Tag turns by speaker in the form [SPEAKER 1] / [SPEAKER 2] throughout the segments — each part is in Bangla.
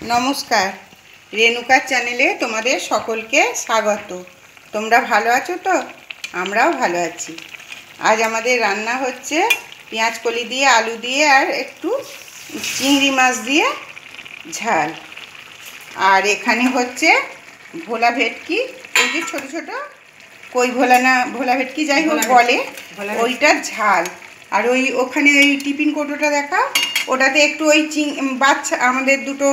[SPEAKER 1] নমস্কার, রেণুকার চ্যানেলে তোমাদের সকলকে স্বাগত। তোমরা ভালো আছো তো? আমরাও ভালো আছি। আজ আমাদের রান্না হচ্ছে পেঁয়াজ কলি দিয়ে, আলু দিয়ে আর একটু চিংড়ি মাছ দিয়ে ঝাল। আর এখানে হচ্ছে ভোলা ভেটকি, ওই যে ছোটো ছোটো কই ভোলা না ভোলা ভেটকি যাই হোক বলে, ওইটার ঝাল। আর ওখানে ওই টিফিন কৌটোটা দেখা, ওটাতে একটু ওই বাচ্চা আমাদের দুটো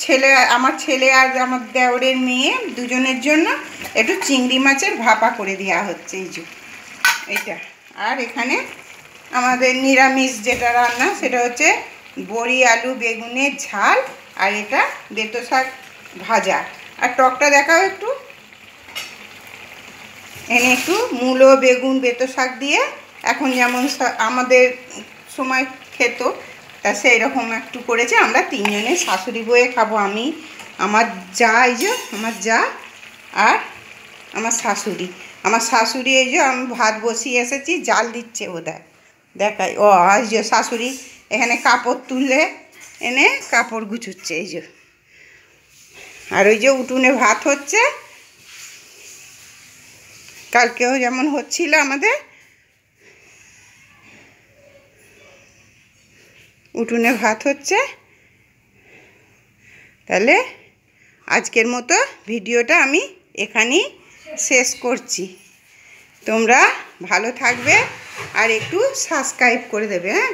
[SPEAKER 1] ছেলে, আমার ছেলে আর আমার দেওরের মেয়ে দুজনের জন্য একটু চিংড়ি মাছের ভাপা করে দেওয়া হচ্ছে, এই যে এইটা। আর এখানে আমাদের নিরামিষ যেটা রান্না সেটা হচ্ছে বড়ি আলু বেগুনের ঝাল, আর এটা বেতো শাক ভাজা। আর টকটা দেখাও একটু, এনে একটু মূলো বেগুন বেতো শাক দিয়ে, এখন যেমন আমাদের সময় খেত তা সেই রকম একটু করেছে। আমরা তিনজনে শাশুড়ি বয়ে খাবো, আমি, আমার যা, এই যে আমার যা, আর আমার শাশুড়ি। আমার শাশুড়ি এই যে আমি ভাত বসিয়ে এসেছি, জাল দিচ্ছে বোধহয়, দেখাই। ও এই যে শাশুড়ি এখানে কাপড় তুলে এনে কাপড় গুছুচ্ছে, এই যে। আর ওই যে উঠোনে ভাত হচ্ছে, কালকেও যেমন হচ্ছিল আমাদের উঠোনে ভাত হচ্ছে। তাহলে আজকের মতো ভিডিওটা আমি এখানেই শেষ করছি। তোমরা ভালো থাকবে আর একটু সাবস্ক্রাইব করে দেবে, হ্যাঁ।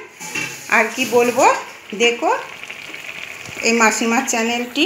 [SPEAKER 1] আর কি বলবো, দেখো এই মাসিমার চ্যানেলটি